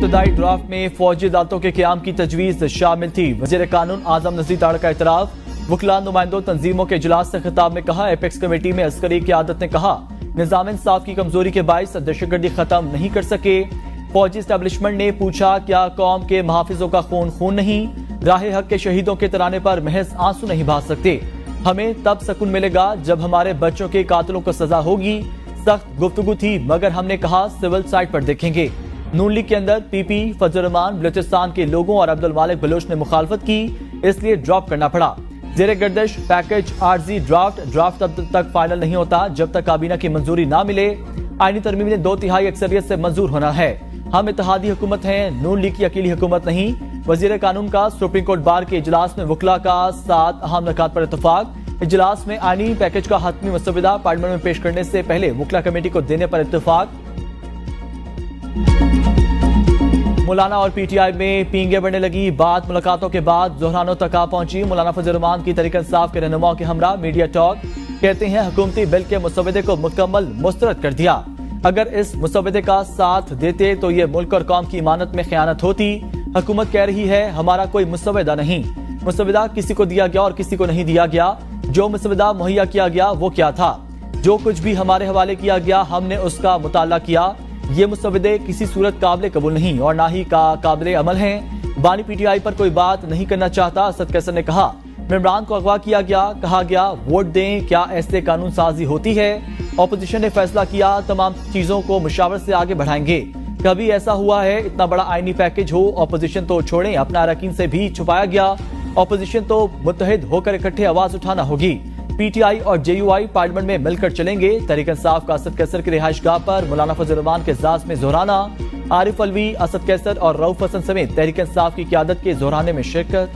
इब्तदाई ड्राफ्ट में फौजी अदालतों के क़याम की तजवीज़ शामिल थी। वज़ीर कानून आज़म नज़ीर तारड़ का इतराफ़। वकला नुमाइंदों तंजीमों के इजलास से खिताब में कहा, एपेक्स कमेटी में अस्करी क़यादत ने कहा निज़ाम इंसाफ की कमजोरी के बाइस दहशतगर्दी खत्म नहीं कर सके। फौजी एस्टैब्लिशमेंट ने पूछा, क्या कौम के महाफिजों का खून नहीं? राह हक के शहीदों के तराने पर महज आंसू नहीं बहा सकते। हमें तब सुकून मिलेगा जब हमारे बच्चों के कातिलों को सजा होगी। सख्त गुफ्तगू थी मगर हमने कहा सिविल साइड पर देखेंगे। नून लीग के अंदर पीपी, फजल रहमान, बलूचिस्तान के लोगों और अब्दुल मालिक बलोच ने मुखालफत की, इसलिए ड्रॉप करना पड़ा। जेरे गर्दिश पैकेज आर्जी ड्राफ्ट तब तक फाइनल नहीं होता जब तक काबीना की मंजूरी ना मिले। आईनी तरमीम ने 2/3 अक्सरियत से मंजूर होना है। हम इत्तेहादी हुकूमत हैं, नून लीग की अकेली हुकूमत नहीं। वजीर कानून का सुप्रीम कोर्ट बार के इजलास में वकला का 7 अहम नुकात पर इत्तफाक। इजलास में आईनी पैकेज का हतमी मसवदा पार्लियामेंट में पेश करने से पहले वकला कमेटी को देने पर इत्तफाक। मौलाना और पीटीआई में पींगे बढ़ने लगी। बात मुलाकातों के बाद जोहरानों तक आ पहुंची। मौलाना फजल रहमान की तहरीक इंसाफ के रहनुमाओं के हमरा मीडिया टॉक। कहते हैं हुकूमती बिल के मुसवदे को मुकम्मल मुस्तरद कर दिया। अगर इस मुसवदे का साथ देते तो ये मुल्क और कौम की इमानत में खयानत होती। हुकूमत कह रही है हमारा कोई मुसवदा नहीं। मुसवदा किसी को दिया गया और किसी को नहीं दिया गया। जो मुसवदा मुहैया किया गया वो क्या था? जो कुछ भी हमारे हवाले किया गया हमने उसका मुताला किया। ये मुसवदे किसी सूरत काबिल कबूल नहीं और ना ही काबिल अमल हैं। बानी पीटीआई पर कोई बात नहीं करना चाहता। असद कैसर ने कहा मेम्बरान को अगवा किया गया, कहा गया वोट दें। क्या ऐसे कानून साजी होती है? ऑपोजिशन ने फैसला किया तमाम चीजों को मुशावरत से आगे बढ़ाएंगे। कभी ऐसा हुआ है इतना बड़ा आईनी पैकेज हो, ऑपोजिशन तो छोड़ें अपना अरकान से भी छुपाया गया। ऑपोजिशन तो मुत्तहिद होकर इकट्ठे आवाज उठाना होगी। पीटीआई और जेयूआई पार्लियामेंट में मिलकर चलेंगे। तहरीक इंसाफ का असद कैसर की रिहाइश गाह पर मौलाना फजल रहमान के इजलास में जोहराना। आरिफ अलवी, असद कैसर और रऊफ हसन समेत तहरीक इंसाफ की क़यादत के जोहराने में शिरकत।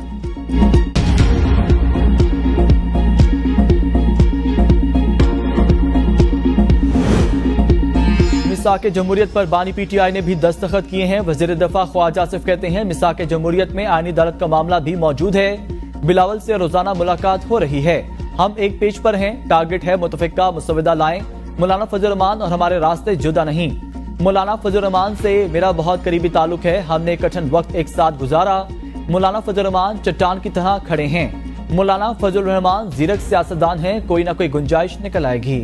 मिसाक जमहूरियत पर बानी पीटीआई ने भी दस्तखत किए हैं। वजीर दफा ख्वाजा आसिफ कहते हैं मिसाक जमहूरियत में आईनी अदालत का मामला भी मौजूद है। बिलावल से रोजाना मुलाकात हो रही है। हम एक पेज पर हैं। टारगेट है मुतफिका मुसवदा लाएं। मौलाना फजल रहमान और हमारे रास्ते जुदा नहीं। मौलाना फजल रहमान से मेरा बहुत करीबी ताल्लुक है। हमने कठिन वक्त एक साथ गुजारा। मौलाना फजल रहमान चट्टान की तरह खड़े हैं। मौलाना फजल रहमान जीरक सियासतदान हैं। कोई ना कोई गुंजाइश निकल आएगी।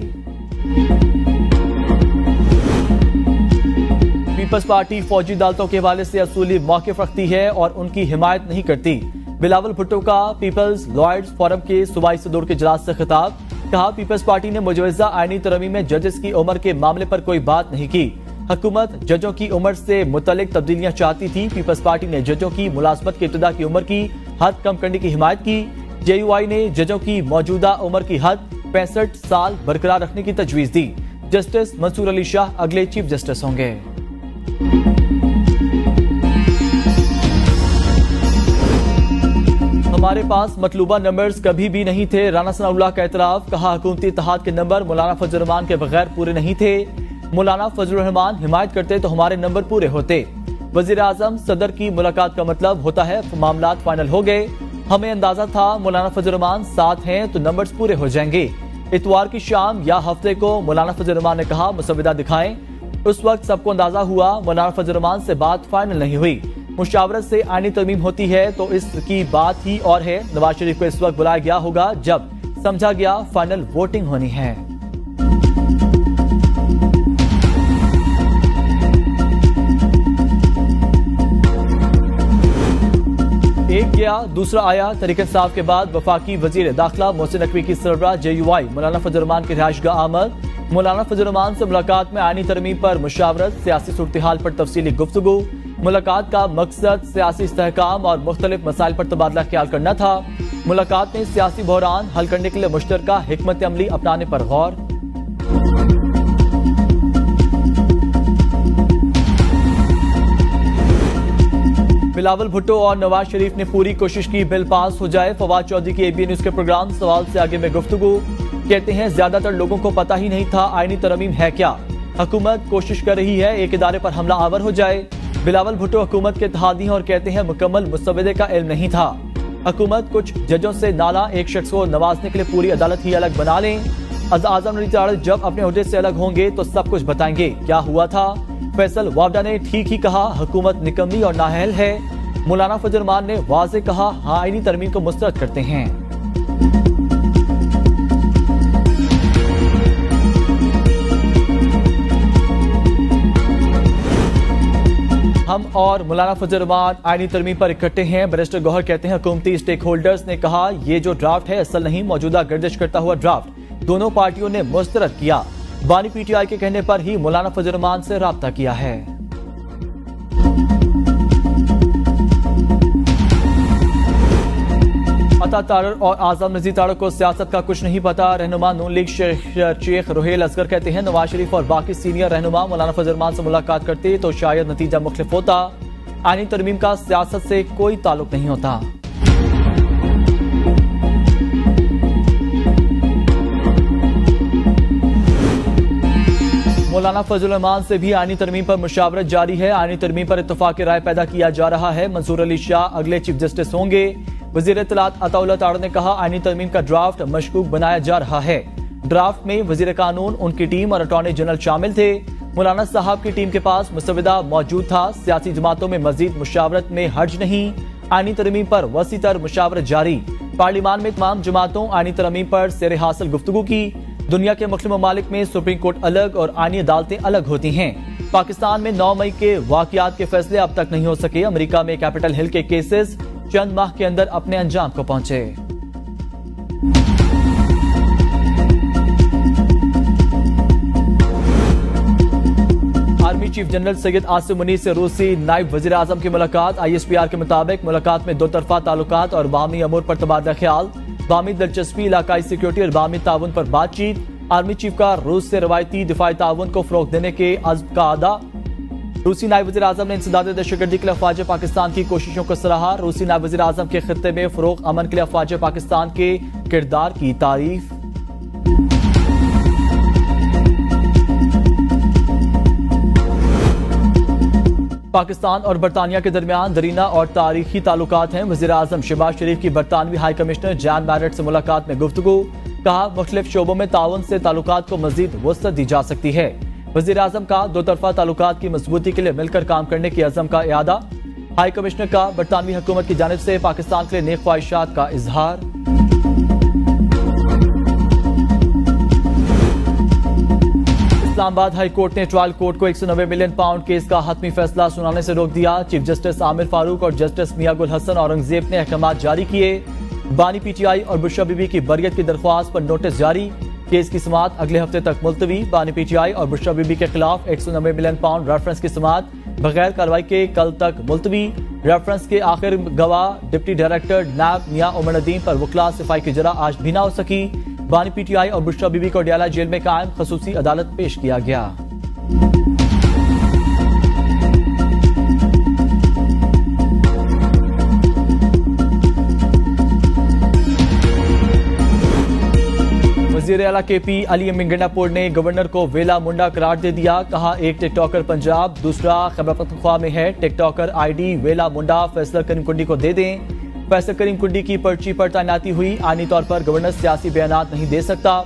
पीपल्स पार्टी फौजी अदालतों के हवाले से असूली मौक़िफ़ रखती है और उनकी हिमायत नहीं करती। बिलावल भुट्टो का पीपल्स लॉयर्स फोरम के सूबाई सदूर के इजलास से खिताब। कहा पीपल्स पार्टी ने मुजवजा आईनी तरमीम में जजेस की उम्र के मामले पर कोई बात नहीं की। हुकूमत जजों की उम्र से मुतल्लिक तब्दीलियां चाहती थी। पीपल्स पार्टी ने जजों की मुलाजमत की इब्तिदा की उम्र की हद कम करने की हिमायत की। जेयूआई ने जजों की मौजूदा उम्र की हद 65 साल बरकरार रखने की तजवीज दी। जस्टिस मंसूर अली शाह अगले चीफ जस्टिस होंगे। हमारे पास मतलूबा नंबर्स कभी भी नहीं थे। राना सनाउल्लाह का एतराफ। कहा हुकूमती इत्तेहाद के नंबर मौलाना फजल रहमान के बगैर पूरे नहीं थे। मौलाना फजल रहमान हिमायत करते तो हमारे नंबर पूरे होते। वजीर आजम सदर की मुलाकात का मतलब होता है मामलात फाइनल हो गए। हमें अंदाजा था मौलाना फजल रहमान साथ हैं तो नंबर्स पूरे हो जाएंगे। इतवार की शाम या हफ्ते को मौलाना फजल रहमान ने कहा मुसवदा दिखाएं। उस वक्त सबको अंदाजा हुआ मौलाना फजल रहमान से बात फाइनल नहीं हुई। मुशावरत से आईनी तरमीम होती है तो इसकी बात ही और है। नवाज शरीफ को इस वक्त बुलाया गया होगा जब समझा गया फाइनल वोटिंग होनी है। एक गया दूसरा आया। तहरीक इंसाफ के बाद वफाकी वजीर दाखिला मोहसिन नकवी की सरबराह जेयूआई मौलाना फजल रहमान की रिहाइशगाह आमद। मौलाना फजल रहमान से मुलाकात में आईनी तरमीम पर मुशावरत, सियासी सूरत-ए-हाल पर तफसीली गुफ्तगू। मुलाकात का मकसद सियासी इस्तेहकाम और मुख्तलिफ मसाइल पर तबादला ख्याल करना था। मुलाकात में सियासी बहरान हल करने के लिए मुश्तरका हिकमत अमली अपनाने पर गौर। बिलावल भुट्टो और नवाज शरीफ ने पूरी कोशिश की बिल पास हो जाए। फवाद चौधरी की एबीएन न्यूज के प्रोग्राम सवाल से आगे में गुफ्तगू। कहते हैं ज्यादातर लोगों को पता ही नहीं था आईनी तरमीम है क्या। हुकूमत कोशिश कर रही है एक इदारे पर हमला आवर हो जाए। बिलावल भुट्टो हुकूमत के इत्तेहादी हैं और कहते हैं मुकम्मल मुसवदे का इल्म नहीं था। हुकूमत कुछ जजों से नाला एक शख्स को नवाजने के लिए पूरी अदालत ही अलग बना लें। आजम नज़ीर तारड़ जब अपने ओहदे से अलग होंगे तो सब कुछ बताएंगे क्या हुआ था। फैसल वावडा ने ठीक ही कहा, हुकूमत निकम्मी और नाअहल है। मौलाना फजल रहमान ने वाज़ेह कहा, आईनी तरमीम को मुस्तरद करते हैं। हम और मौलाना फजल रहमान आईनी तरमीम पर इकट्ठे हैं। बैरिस्टर गौहर कहते हैं, हुकूमती स्टेक होल्डर्स ने कहा ये जो ड्राफ्ट है असल नहीं, मौजूदा गर्दिश करता हुआ ड्राफ्ट दोनों पार्टियों ने मुस्तरद किया। बानी पीटीआई के कहने पर ही मौलाना फजल रहमान से राब्ता किया है। अता तारर और आज़म नज़ीर तारर को सियासत का कुछ नहीं पता। रहनुमा नून लीग शेख रोहेल असगर कहते हैं, नवाज शरीफ और बाकी सीनियर रहनुमा मौलाना फजल रहमान से मुलाकात करते तो शायद नतीजा मुख्तलिफ होता। आईनी तरमीम का सियासत से कोई ताल्लुक नहीं होता। मौलाना फजल रहमान से भी आईनी तरमीम पर मुशावरत जारी है। आईनी तरमीम पर इत्तफाक राय पैदा किया जा रहा है। मंसूर अली शाह अगले चीफ जस्टिस होंगे। वजीर इत्तलात अताउल्लाह तारर ने कहा, आईनी तरमीम का ड्राफ्ट मशकूक बनाया जा रहा है। ड्राफ्ट में वजीर कानून, उनकी टीम और अटॉर्नी जनरल शामिल थे। मौलाना साहब की टीम के पास मुसविदा मौजूद था। सियासी जमातों में मजीद मुशावरत में हर्ज नहीं। आईनी तरमीम पर वसी तर मुशावरत जारी। पार्लियामान में तमाम जमातों आईनी तरमीम पर सेरे हासिल गुफ्तगू की। दुनिया के मुख्तलिफ ममालिक में सुप्रीम कोर्ट अलग और आईनी अदालतें अलग होती हैं। पाकिस्तान में 9 मई के वाकयात के फैसले अब तक नहीं हो सके। अमेरिका में कैपिटल हिल के केसेस चंद माह के अंदर अपने अंजाम को पहुंचे। Army chief general Syed Asim Munir से रूसी नायब वजीर आजम की मुलाकात। ISPR के मुताबिक मुलाकात में दो तरफा ताल्लुकात और बाहमी अमूर पर तबादला ख्याल, बाहमी दिलचस्पी, इलाकाई सिक्योरिटी और बाहमी ताउन पर बातचीत। आर्मी चीफ का रूस से रवायती दिफाई ताउन को फरोग देने के अज़्म का अदा। रूसी नायब वज़ीर आज़म ने इंसदाद दहशतगर्दी के लिए अफ़वाज पाकिस्तान की कोशिशों को सराहा। रूसी नायब वज़ीर आज़म के खित्ते में फरोग अमन के लिए अफ़वाज पाकिस्तान के किरदार की तारीफ। पाकिस्तान और बरतानिया के दरमियान दरीना और तारीखी ताल्लुकात हैं। वज़ीर आज़म शहबाज शरीफ की बरतानवी हाई कमिश्नर जैन बैरेट से मुलाकात में गुफ्तगू। कहा, मुख्तलिफ शोबों में ताउन से ताल्लुकात को मजीद वसअत दी जा सकती है। वज़ीर आज़म का दो तरफा ताल्लुकात की मजबूती के लिए मिलकर काम करने की अज़म का इरादा। हाई कमिश्नर का बरतानवी हुकूमत की जानिब से पाकिस्तान के लिए नेक ख्वाहिशात का इजहार। इस्लामाबाद हाई कोर्ट ने ट्रायल कोर्ट को 190 मिलियन पाउंड केस का हतमी फैसला सुनाने से रोक दिया। चीफ जस्टिस आमिर फारूक और जस्टिस मियां गुल हसन औरंगजेब ने अहकाम जारी किए। बानी पीटीआई और बुशरा बीबी की बरियत की दरख्वास्त पर नोटिस जारी। केस की समाअत अगले हफ्ते तक मुलतवी। बानी पीटीआई और बुशरा बीबी के खिलाफ 190 मिलियन पाउंड रेफरेंस की समाअत बगैर कार्रवाई के कल तक मुलतवी। रेफरेंस के आखिर गवाह डिप्टी डायरेक्टर नैब मियां उमर नदीम पर वकला सिफाई की जरा आज भी ना हो सकी। बानी पीटीआई और बुशरा बीबी को डियाला जेल में कायम खसूसी अदालत पेश किया गया। वज़ीर आला KP अली एम गंडापुर ने गवर्नर को वेला मुंडा करार दे दिया। कहा, एक टिकटॉकर पंजाब, दूसरा खैबर पख्तूनख्वा में है। टिकटॉकर ID वेला मुंडा फैसल करीम कुंडी को दे दें। फैसल करीम कुंडी की पर्ची पर तैनाती हुई। आईनी तौर पर गवर्नर सियासी बयानात नहीं दे सकता।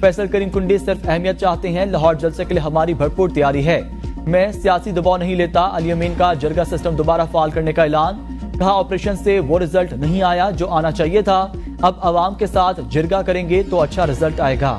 फैसल करीम कुंडी सिर्फ अहमियत चाहते हैं। लाहौर जलसे के लिए हमारी भरपूर तैयारी है। मैं सियासी दबाव नहीं लेता। अली अमीन का जरगा सिस्टम दोबारा फाल करने का ऐलान। कहा, ऑपरेशन से वो रिजल्ट नहीं आया जो आना चाहिए था। अब अवाम के साथ जिरगा करेंगे तो अच्छा रिजल्ट आएगा।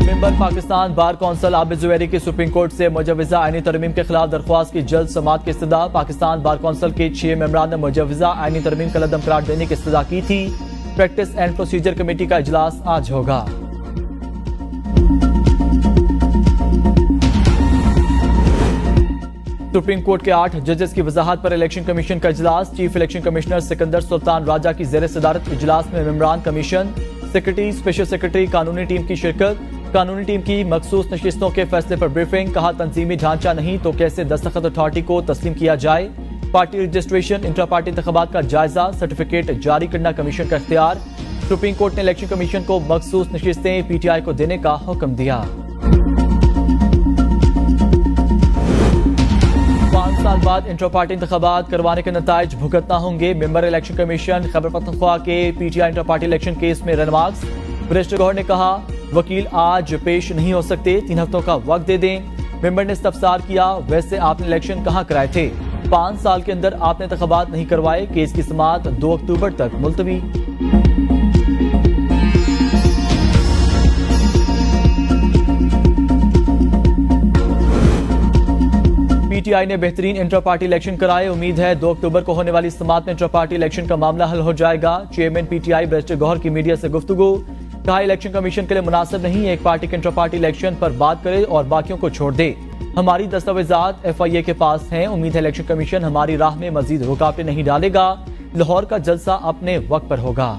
Member Pakistan bar council Abid Zuberi की सुप्रीम कोर्ट से मुजवजा आईनी तरमीम के खिलाफ दरख्वास्त की जल्द समाअत की इस्तदा। पाकिस्तान बार कौंसिल के 6 मेंबरान ने मुजवजा आईनी तरमीम का लदम करार देने की इस्तदा की थी। प्रैक्टिस एंड प्रोसीजर कमेटी का इजलास आज होगा। सुप्रीम कोर्ट के 8 जजेस की वजाहत पर इलेक्शन कमीशन का इजलास। Chief election commissioner Sikandar Sultan Raja की जेर सदारत इजलास में मेंबरान कमीशन, सेक्रेटरी, स्पेशल सेक्रेटरी, कानूनी टीम की शिरकत। कानूनी टीम की मखसूस नशिस्तों के फैसले पर ब्रीफिंग। कहा, तंजीमी ढांचा नहीं तो कैसे दस्तखत अथॉरिटी को तस्लीम किया जाए। पार्टी रजिस्ट्रेशन, इंट्रा पार्टी इंतखाबात का जायजा, सर्टिफिकेट जारी करना कमीशन का इख्तियार। सुप्रीम कोर्ट ने इलेक्शन कमीशन को मखसूस नशिस्तें PTI को देने का हुक्म दिया। 5 साल बाद इंट्रा पार्टी इंतखाबात करवाने के नताइज भुगतना होंगे। Member election commission Khyber Pakhtunkhwa के PTI intra party election case में रनमार्क्स। बैरिस्टर गौहर ने कहा, वकील आज पेश नहीं हो सकते, 3 हफ्तों का वक्त दे दें। मेंबर ने इस्तफसार किया, वैसे आपने इलेक्शन कहां कराए थे? 5 साल के अंदर आपने इंतखाबात नहीं करवाए। केस की समाअत 2 अक्टूबर तक मुलतवी। पीटीआई ने बेहतरीन इंटर पार्टी इलेक्शन कराए। उम्मीद है 2 अक्टूबर को होने वाली समाअत में इंटर पार्टी इलेक्शन का मामला हल हो जाएगा। चेयरमैन पीटीआई बैरिस्टर गौहर की मीडिया से गुफ्तगू, कहा इलेक्शन कमीशन के लिए मुनासिब नहीं एक पार्टी के इंटर पार्टी इलेक्शन पर बात करे और बाकियों को छोड़ दे। हमारी दस्तावेजात FIA के पास हैं। उम्मीद है इलेक्शन कमीशन हमारी राह में मजीद रुकावटें नहीं डालेगा। लाहौर का जलसा अपने वक्त पर होगा।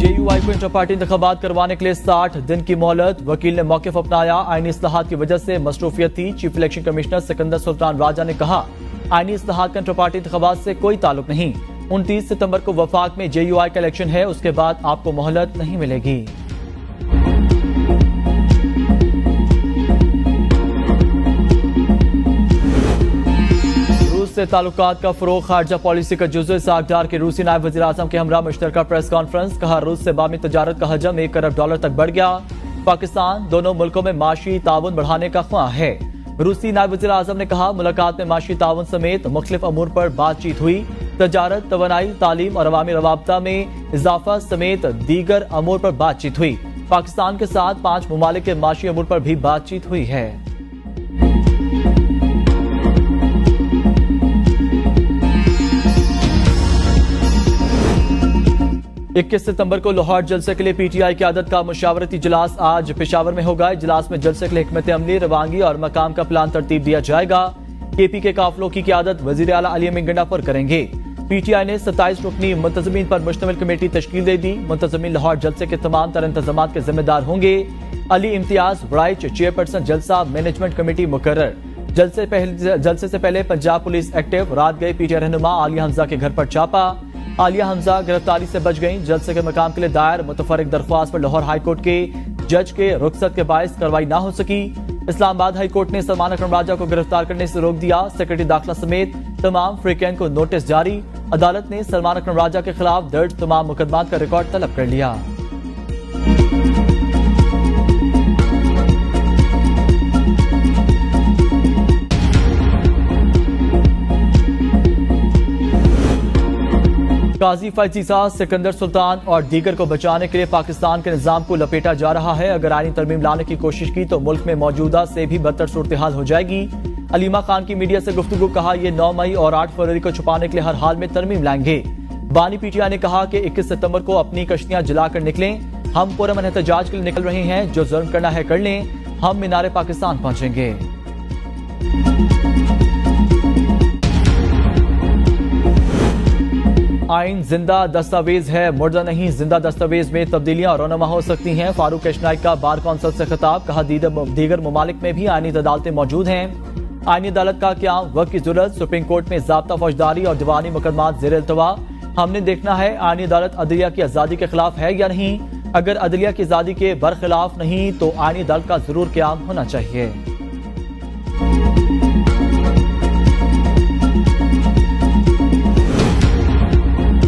JUI को इंटर पार्टी इंतखाबात करवाने के लिए 60 दिन की मोहलत। वकील ने मौक़िफ़ अपनाया, आईनी इस्लाहात की वजह से मसरूफियत थी। Chief election commissioner Sikandar Sultan Raja ने कहा आईनी इस्लाहात का इंटर पार्टी इंतखाबात से कोई ताल्लुक नहीं। 29 सितंबर को वफाक में JUI का इलेक्शन है, उसके बाद आपको मोहलत नहीं मिलेगी। रूस से ताल्लुकात का फरोग खारजा पॉलिसी का जुज़। सागदार के रूसी नायब वज़ीर आज़म के हमरा मुश्तरका प्रेस कॉन्फ्रेंस, कहा रूस से बामी तजारत का हजम $1 करोड़ तक बढ़ गया। पाकिस्तान दोनों मुल्कों में माशी ताउन बढ़ाने का ख्वाह है। रूसी नायब वज़ीर आज़म ने कहा मुलाकात में माशी ताउन समेत मुख्तलिफ अमूर पर बातचीत हुई। तजारत, तवानाई, तालीम और अवामी रवाबता में इजाफा समेत दीगर अमूर पर बातचीत हुई। पाकिस्तान के साथ 5 ममालिक के माशी अमूर पर भी बातचीत हुई है। इक्कीस सितंबर को लाहौर जलसे के लिए पीटीआई क़यादत का मुशावरती इजलास आज पेशावर में होगा। इजलास में जलसे के लिए हिकमत अमली, रवानगी और मकाम का प्लान तरतीब दिया जाएगा। KP के काफिलों की क़यादत वज़ीर आला अली अमीन गंडापुर करेंगे। पीटीआई ने 27 रुकनी मुंतज़मीन पर मुश्तमिल कमेटी तश्कील दे दी। मुंतज़मीन लाहौर जलसे के तमाम तर इंतजामात के जिम्मेदार होंगे। अली इम्तियाज वराइच चेयरपर्सन जलसा मैनेजमेंट कमेटी मुकर्रर। जलसे से पहले पंजाब पुलिस एक्टिव, रात गए पीटीआई रहनुमा आलिया हमजा के घर पर छापा। आलिया हमजा गिरफ्तारी से बच गईं। जलसे के मकाम के लिए दायर मुतफर्रिक दरख्वास्त पर लाहौर हाईकोर्ट के जज के रुखसत के बायस कार्रवाई ना हो सकी। इस्लामाबाद हाईकोर्ट ने सलमान अकरम राजा को गिरफ्तार करने से रोक दिया। सेक्रेटरी दाखिला समेत तमाम फ्रीकैन को नोटिस जारी। अदालत ने सलमान अकरम राजा के खिलाफ दर्ज तमाम मुकदमात का रिकॉर्ड तलब कर लिया। काजी फैजीसा, सिकंदर सुल्तान और दीगर को बचाने के लिए पाकिस्तान के निजाम को लपेटा जा रहा है। अगर आईनी तरमीम लाने की कोशिश की तो मुल्क में मौजूदा से भी बदतर सूरत हाल हो जाएगी। अलीमा खान की मीडिया से गुफ्तगू, कहा यह 9 मई और 8 फरवरी को छुपाने के लिए हर हाल में तरमीम लाएंगे। बानी पीटीआई ने कहा कि 21 सितंबर को अपनी कश्तियां जलाकर निकलें। हम पुरअमन एहतजाज के लिए निकल रहे हैं, जो जुल्म करना है कर लें। हम मीनारे पाकिस्तान पहुंचेंगे। आइन जिंदा दस्तावेज है, मुर्दा नहीं। जिंदा दस्तावेज में तब्दीलियां और रोनमा हो सकती हैं। फारूक एशनाइक का बार कौंसिल से खिताब, कहा दीगर ममालिक में भी आईनी अदालतें मौजूद हैं। आईनी अदालत का क्या वक्त की जरूरत। सुप्रीम कोर्ट में ज़ाब्ता फौजदारी और दीवानी मुकदमात ज़ेर इल्तवा। हमने देखना है आईनी अदालत अदलिया की आज़ादी के खिलाफ है या नहीं। अगर अदलिया की आज़ादी के बरखिलाफ नहीं तो आईनी अदालत का जरूर क़याम होना चाहिए।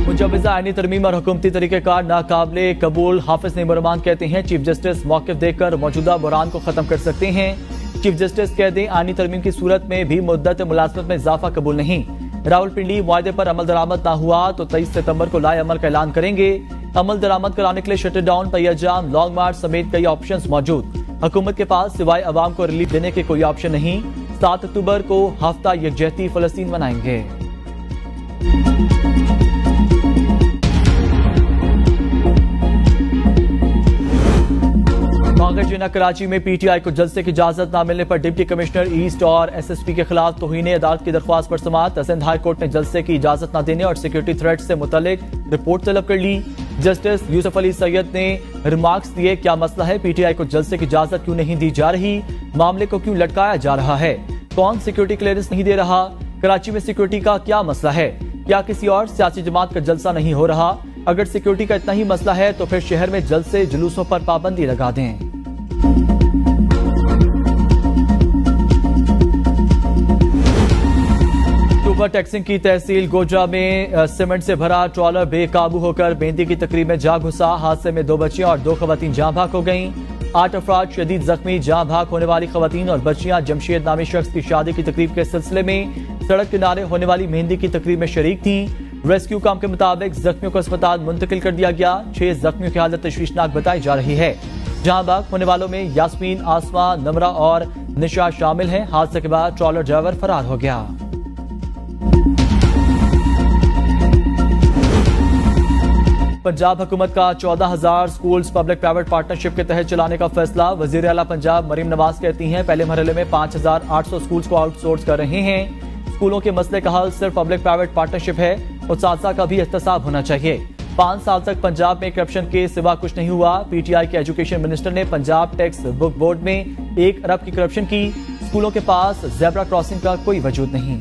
मुजव्वज़ा आईनी तरमीम और हुकूमती तरीक़ेकार नाकाबिले कबूल। हाफिज नईम रहमान कहते हैं चीफ जस्टिस मौक़िफ़ देकर मौजूदा बहरान को खत्म कर सकते हैं। चीफ जस्टिस कह दें आईनी तरमीम की सूरत में भी मुद्दत मुलाज़मत में इजाफा कबूल नहीं। रावलपिंडी मुआहदे पर अमल दरामद ना हुआ तो 23 सितंबर को लाए अमल का ऐलान करेंगे। अमल दरामद कराने के लिए शटर डाउन, पहिया जाम, लॉन्ग मार्च समेत कई ऑप्शंस मौजूद। हुकूमत के पास सिवाय अवाम को रिलीफ देने के कोई ऑप्शन नहीं। 7 अक्टूबर को हफ्ता यकजहती फ़लस्तीन मनाएंगे। कांग्रेस जिना कराची में पीटीआई को जलसे की इजाजत न मिलने पर डिप्टी कमिश्नर ईस्ट और SSP के खिलाफ तौहीन अदालत की दरख्वास्त पर समाअत। सिंध हाई कोर्ट ने जलसे की इजाजत न देने और सिक्योरिटी थ्रेट से मुतल्लिक रिपोर्ट तलब कर ली। जस्टिस यूसुफ अली सैयद ने रिमार्क्स दिए, क्या मसला है, पीटीआई को जलसे की इजाजत क्यों नहीं दी जा रही, मामले को क्यों लटकाया जा रहा है, कौन सिक्योरिटी क्लियरेंस नहीं दे रहा, कराची में सिक्योरिटी का क्या मसला है, क्या किसी और सियासी जमात का जलसा नहीं हो रहा। अगर सिक्योरिटी का इतना ही मसला है तो फिर शहर में जलसे जुलूसों पर पाबंदी लगा दें। ओवर टैक्सिंग की तहसील गोजा में सीमेंट से भरा ट्रॉलर बेकाबू होकर मेहंदी की तकरीब में जा घुसा। हादसे में 2 बच्चियां और 2 खवातीन जाँ भाग हो गईं। 8 अफराद शदीद जख्मी। जाँ भाग होने वाली खवातीन और बच्चियां जमशेद नामी शख्स की शादी की तकरीब के सिलसिले में सड़क किनारे होने वाली मेहंदी की तकरीब में शरीक थी। रेस्क्यू काम के मुताबिक जख्मियों को अस्पताल मुंतकिल कर दिया गया। 6 जख्मियों की हालत तशवीशनाक बताई जा रही है। जहां भाग होने वालों में यास्मीन, आसमा, नमरा और निशा शामिल हैं। हादसे के बाद ट्रॉलर ड्राइवर फरार हो गया। पंजाब हुकूमत का 14,000 स्कूल्स पब्लिक प्राइवेट पार्टनरशिप के तहत चलाने का फैसला। वजीर आला पंजाब मरीम नवाज कहती हैं पहले मरहले में 5,800 स्कूल्स को आउटसोर्स कर रहे हैं। स्कूलों के मसले का हल सिर्फ पब्लिक प्राइवेट पार्टनरशिप है। उस्ताज़ा का भी एहतसाब होना चाहिए। 5 साल तक पंजाब में करप्शन के सिवा कुछ नहीं हुआ। पीटीआई के एजुकेशन मिनिस्टर ने पंजाब टेक्स बुक बोर्ड में 1 अरब की करप्शन की। स्कूलों के पास ज़ेब्रा क्रॉसिंग का कोई वजूद नहीं।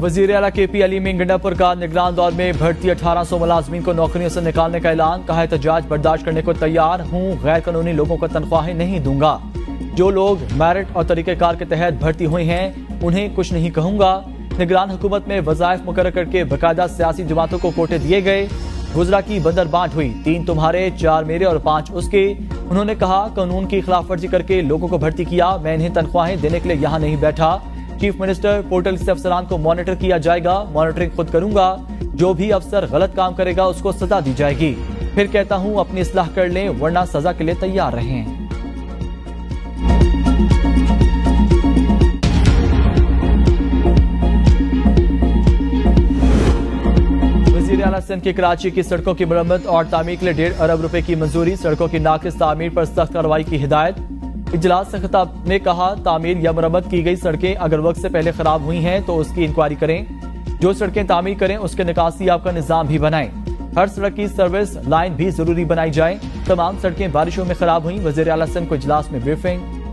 वजीर आला KP अलीमी गंडापुर का निगरान दौर में भर्ती 1800 मुलाजमीन को नौकरियों से निकालने का ऐलान। कहा एहतजाज बर्दाश्त करने को तैयार हूं। गैर कानूनी लोगों को तनख्वाहें नहीं दूंगा। जो लोग मेरिट और तरीकेकार के तहत भर्ती हुए हैं उन्हें कुछ नहीं कहूंगा। निगरान हुकूमत में वज़ाइफ मुकर्रर करके बाकायदा सियासी जमातों को कोटे दिए गए। गुजरा की बंदर बांट हुई। 3 तुम्हारे, 4 मेरे और 5 उसके। उन्होंने कहा कानून की खिलाफ वर्जी करके लोगों को भर्ती किया। मैं इन्हें तनख्वाहें देने के लिए यहाँ नहीं बैठा। चीफ मिनिस्टर पोर्टल से अफसरान को मॉनिटर किया जाएगा। मॉनिटरिंग खुद करूंगा। जो भी अफसर गलत काम करेगा उसको सजा दी जाएगी। फिर कहता हूं अपनी इस्लाह कर लें वरना सजा के लिए तैयार रहें। वजीर आला सिंध की कराची की सड़कों की मरम्मत और तामीर के लिए 1.5 अरब रुपए की मंजूरी। सड़कों की नाकिस तामीर पर सख्त कार्रवाई की हिदायत। इजलास से खिताब में कहा तामीर या मरम्मत की गई सड़कें अगर वक्त से पहले खराब हुई हैं तो उसकी इंक्वायरी करें। जो सड़कें तामीर करें उसके निकासी आपका निजाम भी बनाएं। हर सड़क की सर्विस लाइन भी जरूरी बनाई जाए। तमाम सड़कें बारिशों में खराब हुई। वजीर आला सिंध को इजलास में ब्रीफिंग।